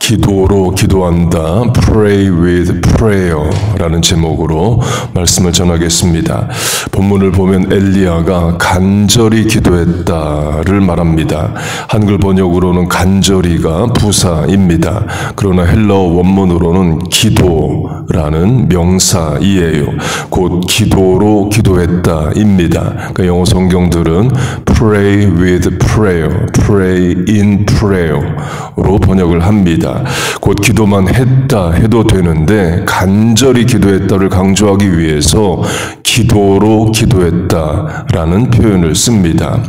기도로 기도한다, Pray with Prayer 라는 제목으로 말씀을 전하겠습니다. 본문을 보면 엘리야가 간절히 기도했다를 말합니다. 한글 번역으로는 간절히가 부사입니다. 그러나 헬라어 원문으로는 기도라는 명사이에요. 곧 기도로 기도했다입니다. 그러니까 영어 성경들은 Pray with Prayer, Pray in Prayer로 번역을 합니다. 곧 기도만 했다 해도 되는데 간절히 기도했다를 강조하기 위해서 기도로 기도했다라는 표현을 씁니다.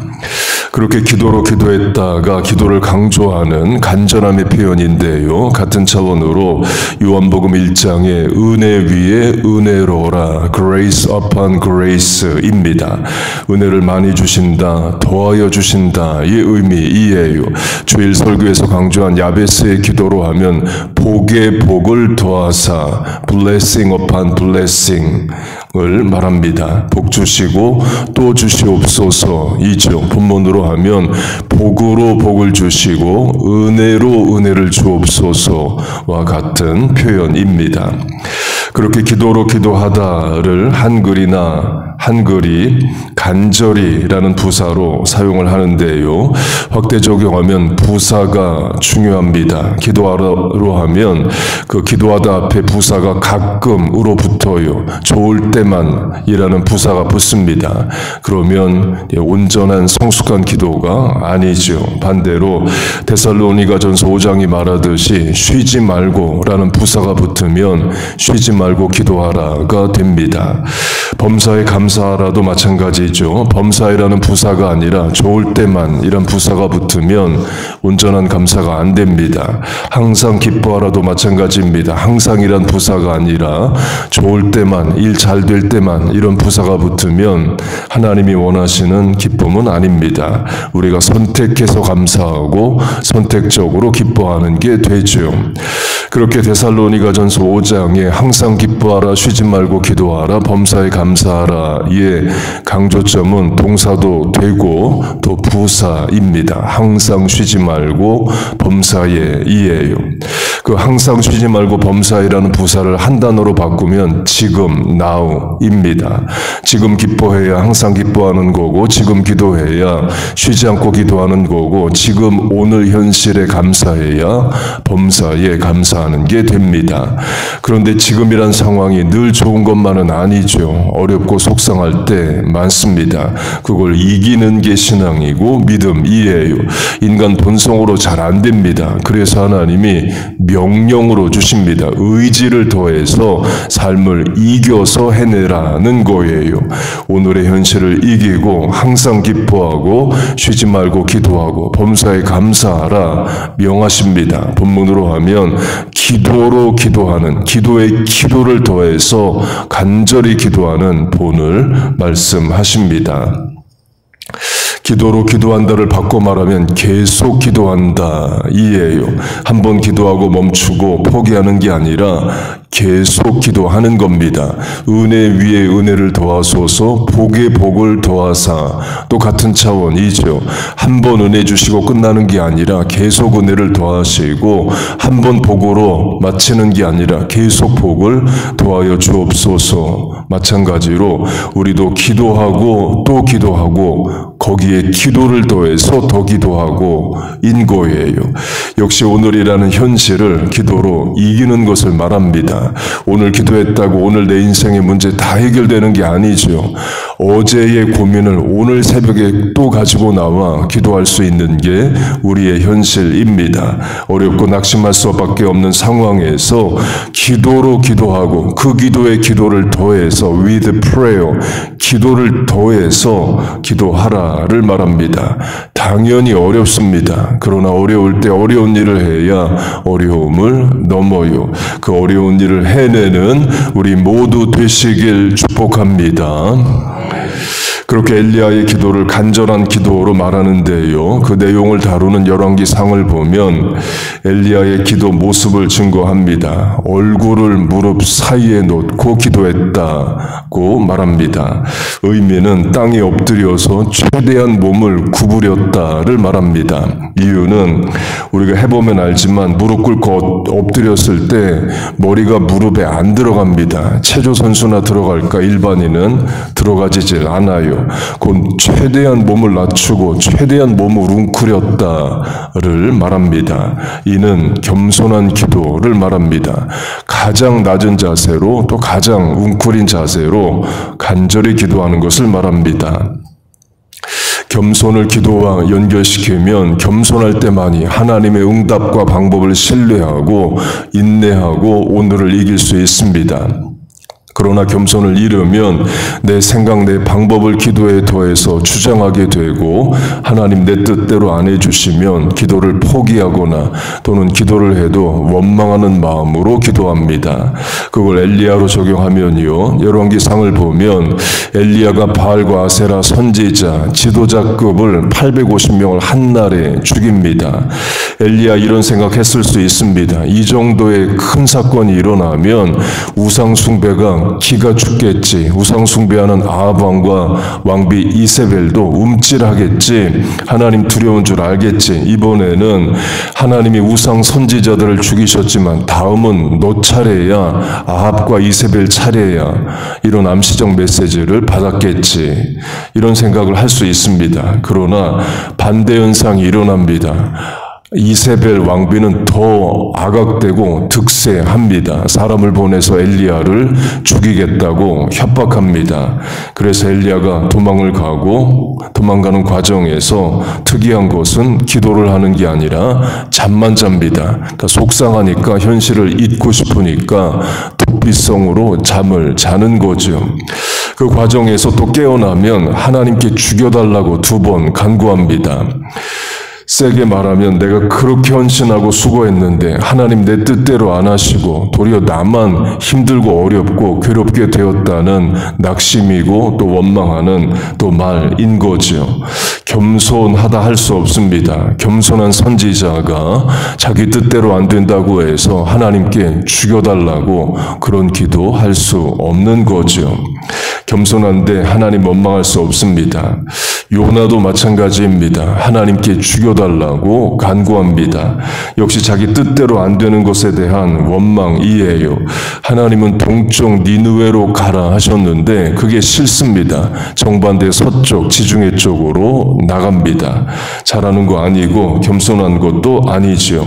그렇게 기도로 기도했다가 기도를 강조하는 간절함의 표현인데요. 같은 차원으로 요한복음 1장의 은혜 위에 은혜로라, Grace upon Grace입니다. 은혜를 많이 주신다, 더하여 주신다의 의미이에요. 주일 설교에서 강조한 야베스의 기도로 하면 복에 복을 더하사, Blessing upon Blessing을 말합니다. 복 주시고 또 주시옵소서이죠. 본문으로 하면 복으로 복을 주시고 은혜로 은혜를 주옵소서와 같은 표현입니다. 그렇게 기도로 기도하다를 한글이 간절히라는 부사로 사용을 하는데요. 확대 적용하면 부사가 중요합니다. 기도하러 하면 그 기도하다 앞에 부사가 가끔으로 붙어요. 좋을 때만이라는 부사가 붙습니다. 그러면 온전한 성숙한 기도가 아니죠. 반대로 데살로니가전서 5장이 말하듯이 쉬지 말고라는 부사가 붙으면 쉬지 말고 기도하라가 됩니다. 범사에 감사하라도 마찬가지죠. 범사에라는 부사가 아니라 좋을 때만 이런 부사가 붙으면 온전한 감사가 안 됩니다. 항상 기뻐하라도 마찬가지입니다. 항상이란 부사가 아니라 좋을 때만, 일 잘 될 때만 이런 부사가 붙으면 하나님이 원하시는 기쁨은 아닙니다. 우리가 선택해서 감사하고 선택적으로 기뻐하는 게 되죠. 그렇게 데살로니가전서 5장에 항상 기뻐하라, 쉬지 말고 기도하라, 범사에 감사하라의 강조점은 동사도 되고 또 부사입니다. 항상 쉬지 말고 범사에이에요. 그 항상 쉬지 말고 범사에라는 부사를 한 단어로 바꾸면 지금, now입니다. 지금 기뻐해야 항상 기뻐하는 거고, 지금 기도해야 쉬지 않고 기도하는 거고, 지금 오늘 현실에 감사해야 범사에 감사하는 게 됩니다. 그런데 지금이란 상황이 늘 좋은 것만은 아니죠. 어렵고 속상할 때 많습니다. 그걸 이기는 게 신앙이고 믿음이에요. 인간 본성으로 잘 안 됩니다. 그래서 하나님이 명령으로 주십니다. 의지를 더해서 삶을 이겨서 해내라는 거예요. 오늘의 현실을 이기고 항상 기뻐하고 쉬지 말고 기도하고 범사에 감사하라 명하십니다. 본문으로 하면 기도로 기도하는, 기도에 기도를 더해서 간절히 기도하는 본을 말씀하십니다. 기도로 기도한다를 바꿔 말하면 계속 기도한다 이에요. 한번 기도하고 멈추고 포기하는 게 아니라 계속 기도하는 겁니다. 은혜 위에 은혜를 더하소서, 복에 복을 더하사, 또 같은 차원이죠. 한 번 은혜 주시고 끝나는 게 아니라 계속 은혜를 더하시고, 한 번 복으로 마치는 게 아니라 계속 복을 더하여 주옵소서. 마찬가지로 우리도 기도하고 또 기도하고 거기에 기도를 더해서 더 기도하고 인 거예요. 역시 오늘이라는 현실을 기도로 이기는 것을 말합니다. 오늘 기도했다고 오늘 내 인생의 문제 다 해결되는 게 아니죠. 어제의 고민을 오늘 새벽에 또 가지고 나와 기도할 수 있는 게 우리의 현실입니다. 어렵고 낙심할 수밖에 없는 상황에서 기도로 기도하고 그 기도에 기도를 더해서 with prayer, 기도를 더해서 기도하라를 말합니다. 당연히 어렵습니다. 그러나 어려울 때 어려운 일을 해야 어려움을 넘어요. 그 어려운 일을 해내는 우리 모두 되시길 축복합니다. 그렇게 엘리야의 기도를 간절한 기도로 말하는데요. 그 내용을 다루는 열왕기상을 보면 엘리야의 기도 모습을 증거합니다. 얼굴을 무릎 사이에 놓고 기도했다고 말합니다. 의미는 땅에 엎드려서 최대한 몸을 구부렸다를 말합니다. 이유는 우리가 해보면 알지만 무릎 꿇고 엎드렸을 때 머리가 무릎에 안 들어갑니다. 체조 선수나 들어갈까? 일반인은 들어가지질 않아요. 곧 최대한 몸을 낮추고 최대한 몸을 웅크렸다를 말합니다. 이는 겸손한 기도를 말합니다. 가장 낮은 자세로 또 가장 웅크린 자세로 간절히 기도하는 것을 말합니다. 겸손을 기도와 연결시키면 겸손할 때만이 하나님의 응답과 방법을 신뢰하고 인내하고 오늘을 이길 수 있습니다. 그러나 겸손을 잃으면 내 생각, 내 방법을 기도에 더해서 주장하게 되고 하나님 내 뜻대로 안 해주시면 기도를 포기하거나 또는 기도를 해도 원망하는 마음으로 기도합니다. 그걸 엘리야로 적용하면요. 열왕기상을 보면 엘리야가 바알과 아세라 선지자, 지도자급을 850명을 한날에 죽입니다. 엘리야 이런 생각했을 수 있습니다. 이 정도의 큰 사건이 일어나면 우상 숭배가 기가 죽겠지. 우상 숭배하는 아합 왕과 왕비 이세벨도 움찔하겠지. 하나님 두려운 줄 알겠지. 이번에는 하나님이 우상 선지자들을 죽이셨지만 다음은 너 차례야. 아합과 이세벨 차례야. 이런 암시적 메시지를 받았겠지. 이런 생각을 할 수 있습니다. 그러나 반대 현상이 일어납니다. 이세벨 왕비는 더 악악되고 득세합니다. 사람을 보내서 엘리야를 죽이겠다고 협박합니다. 그래서 엘리야가 도망가는 과정에서 특이한 것은 기도를 하는 게 아니라 잠만 잡니다. 그러니까 속상하니까 현실을 잊고 싶으니까 도피성으로 잠을 자는 거죠. 그 과정에서 또 깨어나면 하나님께 죽여달라고 2번 간구합니다. 세게 말하면 내가 그렇게 헌신하고 수고했는데 하나님 내 뜻대로 안 하시고 도리어 나만 힘들고 어렵고 괴롭게 되었다는 낙심이고 또 원망하는 또 말인 거죠. 겸손하다 할 수 없습니다. 겸손한 선지자가 자기 뜻대로 안 된다고 해서 하나님께 죽여달라고 그런 기도 할 수 없는 거죠. 겸손한데 하나님 원망할 수 없습니다. 요나도 마찬가지입니다. 하나님께 죽여달라고 간구합니다. 역시 자기 뜻대로 안 되는 것에 대한 원망이에요. 하나님은 동쪽 니느웨로 가라 하셨는데 그게 싫습니다. 정반대 서쪽 지중해 쪽으로 나갑니다. 잘하는 거 아니고 겸손한 것도 아니죠.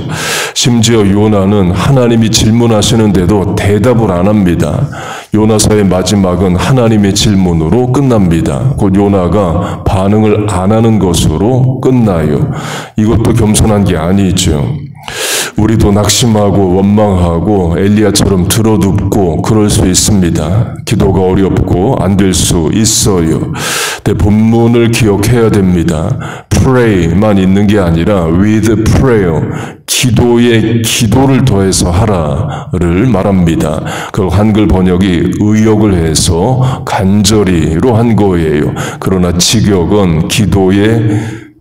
심지어 요나는 하나님이 질문하시는데도 대답을 안 합니다. 요나서의 마지막은 하나님의 질문으로 끝납니다. 곧 요나가 반응을 안 하는 것으로 끝나요. 이것도 겸손한 게 아니죠. 우리도 낙심하고 원망하고 엘리야처럼 들어눕고 그럴 수 있습니다. 기도가 어렵고 안 될 수 있어요. 근데 본문을 기억해야 됩니다. pray만 있는 게 아니라 with prayer, 기도에 기도를 더해서 하라를 말합니다. 그 한글 번역이 의역을 해서 간절히로 한 거예요. 그러나 직역은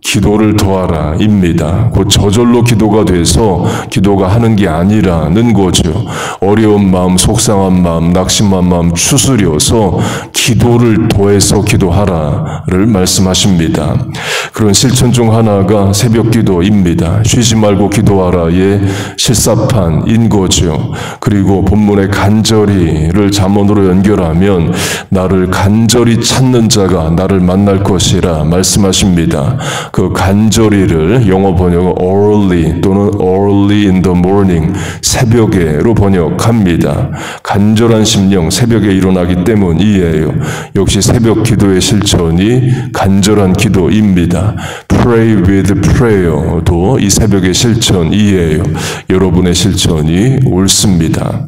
기도를 더하라 입니다. 곧 저절로 기도가 돼서 기도가 하는 게 아니라는 거죠. 어려운 마음, 속상한 마음, 낙심한 마음 추스려서 기도를 더해서 기도하라를 말씀하십니다. 그런 실천 중 하나가 새벽 기도입니다. 쉬지 말고 기도하라의 실사판인 거죠. 그리고 본문의 간절히를 잠언으로 연결하면 나를 간절히 찾는 자가 나를 만날 것이라 말씀하십니다. 그 간절히를 영어 번역은 early 또는 early in the morning, 새벽에로 번역합니다. 간절한 심령, 새벽에 일어나기 때문이에요. 역시 새벽 기도의 실천이 간절한 기도입니다. Pray with prayer도 이 새벽의 실천이에요. 여러분의 실천이 옳습니다.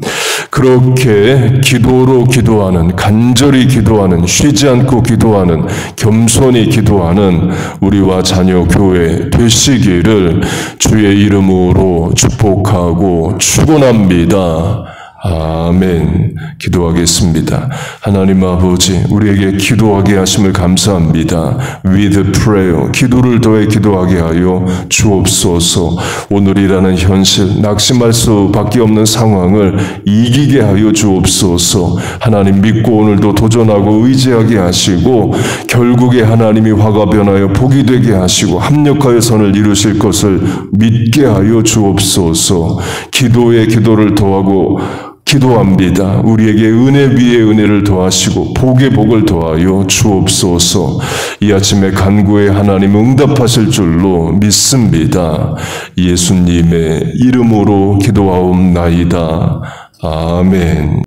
그렇게 기도로 기도하는, 간절히 기도하는, 쉬지 않고 기도하는, 겸손히 기도하는 우리와 자녀 교회 되시기를 주의 이름으로 축복하고 축원합니다. 아멘. 기도하겠습니다. 하나님 아버지, 우리에게 기도하게 하심을 감사합니다. With prayer, 기도를 더해 기도하게 하여 주옵소서. 오늘이라는 현실, 낙심할 수밖에 없는 상황을 이기게 하여 주옵소서. 하나님 믿고 오늘도 도전하고 의지하게 하시고 결국에 하나님이 화가 변하여 복이 되게 하시고 합력하여 선을 이루실 것을 믿게 하여 주옵소서. 기도에 기도를 더하고 기도합니다. 우리에게 은혜 위에 은혜를 더하시고 복에 복을 더하여 주옵소서. 이 아침에 간구에 하나님 응답하실 줄로 믿습니다. 예수님의 이름으로 기도하옵나이다. 아멘.